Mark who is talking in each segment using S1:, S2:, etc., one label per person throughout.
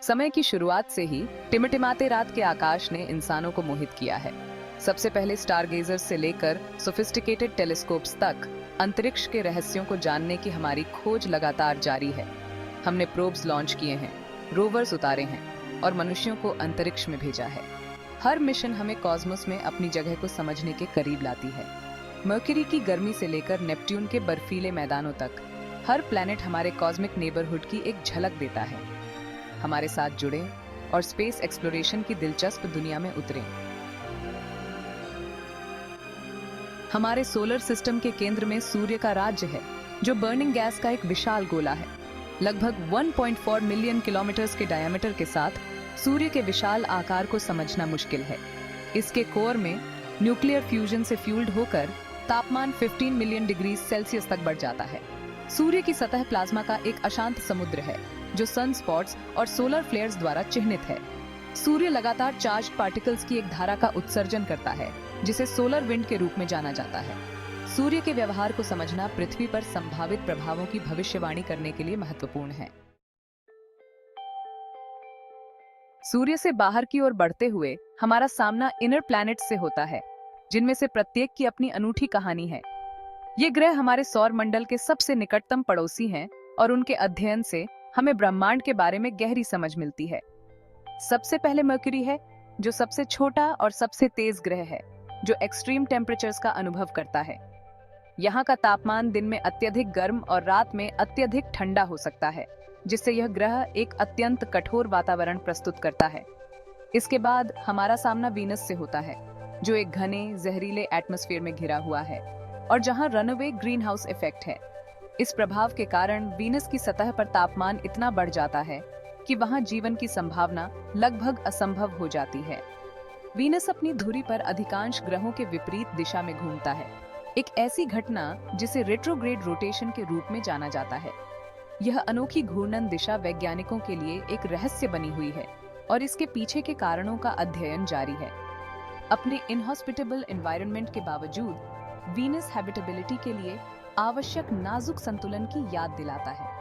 S1: समय की शुरुआत से ही टिमटिमाते रात के आकाश ने इंसानों को मोहित किया है। सबसे पहले स्टारगेजर्स से लेकर सोफिस्टिकेटेड टेलीस्कोप्स तक अंतरिक्ष के रहस्यों को जानने की हमारी खोज लगातार जारी है। हमने प्रोब्स लॉन्च किए हैं, रोवर्स उतारे हैं और मनुष्यों को अंतरिक्ष में भेजा है। हर मिशन हमें कॉस्मोस में अपनी जगह को समझने के करीब लाती है। मर्क्यूरी की गर्मी से लेकर नेपट्यून के बर्फीले मैदानों तक हर प्लैनेट हमारे कॉस्मिक नेबरहुड की एक झलक देता है। हमारे साथ जुड़ें और स्पेस एक्सप्लोरेशन की दिलचस्प दुनिया में उतरें। हमारे सोलर सिस्टम के केंद्र में सूर्य का राज्य है, जो बर्निंग गैस का एक विशाल गोला है। लगभग 1.4 मिलियन किलोमीटर्स के डायमीटर के साथ सूर्य के विशाल आकार को समझना मुश्किल है। इसके कोर में न्यूक्लियर फ्यूजन से फ्यूल्ड होकर तापमान 15 मिलियन डिग्री सेल्सियस तक बढ़ जाता है। सूर्य की सतह प्लाज्मा का एक अशांत समुद्र है, जो सन स्पॉट्स और सोलर फ्लेयर्स द्वारा चिह्नित है। सूर्य लगातार चार्ज पार्टिकल्स की एक धारा का उत्सर्जन करता है, जिसे सोलर विंड के रूप में जाना जाता है। सूर्य के व्यवहार को समझना पृथ्वी पर संभावित प्रभावों की भविष्यवाणी करने के लिए महत्वपूर्ण है। सूर्य से बाहर की ओर बढ़ते हुए हमारा सामना इनर प्लैनेट्स से होता है, जिनमें से प्रत्येक की अपनी अनूठी कहानी है। ये ग्रह हमारे सौर मंडल के सबसे निकटतम पड़ोसी हैं और उनके अध्ययन से हमें ब्रह्मांड के बारे में गहरी समझ मिलती है। सबसे पहले मर्क्यूरी है, जो सबसे छोटा और सबसे तेज ग्रह है, जो एक्सट्रीम टेम्परेचर्स का अनुभव करता है। यहाँ का तापमान दिन में अत्यधिक गर्म और रात में अत्यधिक ठंडा हो सकता है, जिससे यह ग्रह एक अत्यंत कठोर वातावरण प्रस्तुत करता है। इसके बाद हमारा सामना वीनस से होता है, जो एक घने जहरीले एटमॉस्फेयर में घिरा हुआ है और जहां रनअवे ग्रीन हाउस इफेक्ट है। इस प्रभाव के कारण वीनस की सतह पर तापमान इतना बढ़ जाता है कि वहां जीवन की संभावना लगभग असंभव हो जाती है। वीनस अपनी धुरी पर अधिकांश ग्रहों के विपरीत दिशा में घूमता है, एक ऐसी घटना जिसे रेट्रोग्रेड रोटेशन के रूप में जाना जाता है। यह अनोखी घूर्णन दिशा वैज्ञानिकों के लिए एक रहस्य बनी हुई है और इसके पीछे के कारणों का अध्ययन जारी है। अपने इनहॉस्पिटेबल एनवायरनमेंट के बावजूद वीनस हैबिटेबिलिटी के लिए आवश्यक नाजुक संतुलन की याद दिलाता है।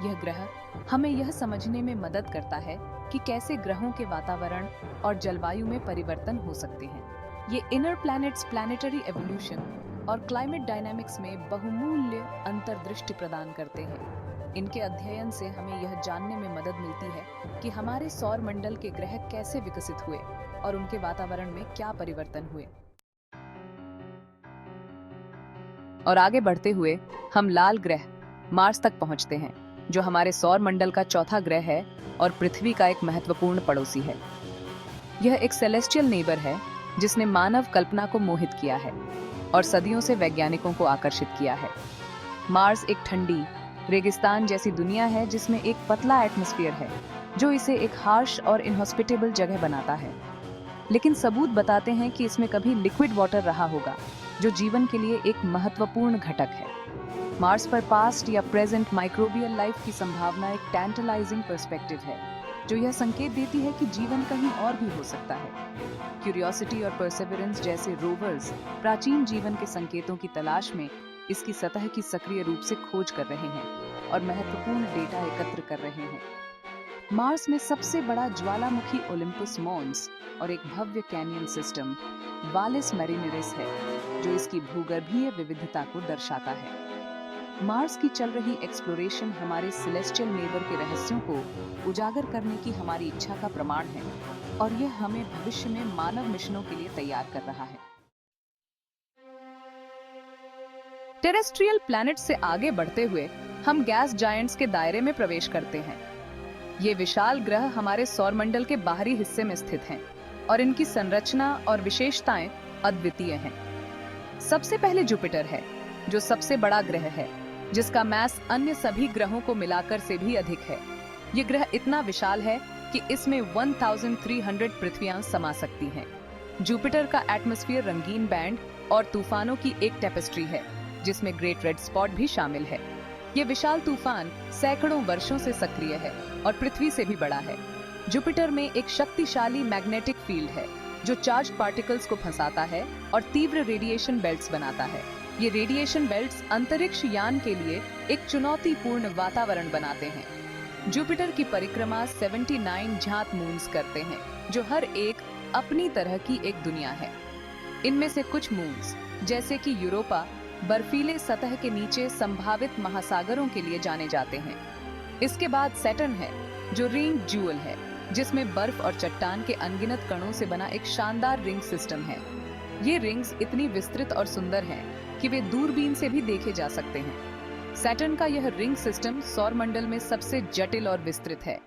S1: यह ग्रह हमें यह समझने में मदद करता है कि कैसे ग्रहों के वातावरण और जलवायु में परिवर्तन हो सकते हैं। ये इनर प्लैनेट्स प्लैनेटरी एवोल्यूशन और क्लाइमेट डायनामिक्स में बहुमूल्य अंतर्दृष्टि प्रदान करते हैं। इनके अध्ययन से हमें यह जानने में मदद मिलती है कि हमारे सौर मंडल के ग्रह कैसे विकसित हुए और उनके वातावरण में क्या परिवर्तन हुए। और आगे बढ़ते हुए हम लाल ग्रह मार्स तक पहुंचते हैं, जो हमारे सौर मंडल का चौथा ग्रह है और पृथ्वी का एक महत्वपूर्ण पड़ोसी है। यह एक सेलेस्टियल नेबर है जिसने मानव कल्पना को मोहित किया है और सदियों से वैज्ञानिकों को आकर्षित किया है। मार्स एक ठंडी रेगिस्तान जैसी दुनिया है जिसमें एक पतला एटमॉस्फेयर है, जो इसे एक हार्श और इनहॉस्पिटेबल जगह बनाता है। लेकिन सबूत बताते हैं कि इसमें कभी लिक्विड वाटर रहा होगा, जो जीवन के लिए एक महत्वपूर्ण घटक है। मार्स पर पास्ट या प्रेजेंट माइक्रोबियल लाइफ की संभावना एक टैंटलाइजिंग पर्सपेक्टिव है, जो यह संकेत देती है कि जीवन कहीं और भी हो सकता है। क्यूरियोसिटी और परसेवरेंस जैसे रोवर्स प्राचीन जीवन के संकेतों की तलाश में इसकी सतह की सक्रिय रूप से खोज कर रहे हैं और महत्वपूर्ण डेटा एकत्र कर रहे हैं। मार्स में सबसे बड़ा ज्वालामुखी ओलिम्पस मॉन्स और एक भव्य कैनियन सिस्टम वालिस मैरिनेरिस है, जो इसकी भूगर्भीय विविधता को दर्शाता है। मार्स की चल रही एक्सप्लोरेशन हमारे सेलेस्टियल नेबर के रहस्यों को उजागर करने की हमारी इच्छा का प्रमाण है और यह हमें भविष्य में मानव मिशनों के लिए तैयार कर रहा है। टेरेस्ट्रियल प्लैनेट से आगे बढ़ते हुए हम गैस जायंट्स के दायरे में प्रवेश करते हैं। ये विशाल ग्रह हमारे सौरमंडल के बाहरी हिस्से में स्थित हैं और इनकी संरचना और विशेषताएं अद्वितीय हैं। सबसे पहले जुपिटर है, जो सबसे बड़ा ग्रह है, जिसका मास अन्य सभी ग्रहों को मिलाकर से भी अधिक है। ये ग्रह इतना विशाल है कि इसमें 1300 पृथ्वियां समा सकती हैं। जुपिटर का एटमॉस्फेयर रंगीन बैंड और तूफानों की एक टेपेस्ट्री है, जिसमें ग्रेट रेड स्पॉट भी शामिल है। ये विशाल तूफान सैकड़ों वर्षों से सक्रिय है और पृथ्वी से भी बड़ा है। जुपिटर में एक शक्तिशाली मैग्नेटिक फील्ड है, जो चार्ज पार्टिकल्स को फंसाता है और तीव्र रेडिएशन बेल्ट्स बनाता है। ये रेडिएशन बेल्ट्स अंतरिक्ष यान के लिए एक चुनौतीपूर्ण वातावरण बनाते हैं। जुपिटर की परिक्रमा 79 झात मून्स करते हैं, जो हर एक अपनी तरह की एक दुनिया है। इनमें से कुछ मून्स, जैसे कि यूरोपा, बर्फीले सतह के नीचे संभावित महासागरों के लिए जाने जाते हैं। इसके बाद सैटर्न है, जो रिंग ज्यूल है, जिसमें बर्फ और चट्टान के अनगिनत कणों से बना एक शानदार रिंग सिस्टम है। ये रिंग्स इतनी विस्तृत और सुंदर हैं कि वे दूरबीन से भी देखे जा सकते हैं। सैटर्न का यह रिंग सिस्टम सौर मंडल में सबसे जटिल और विस्तृत है।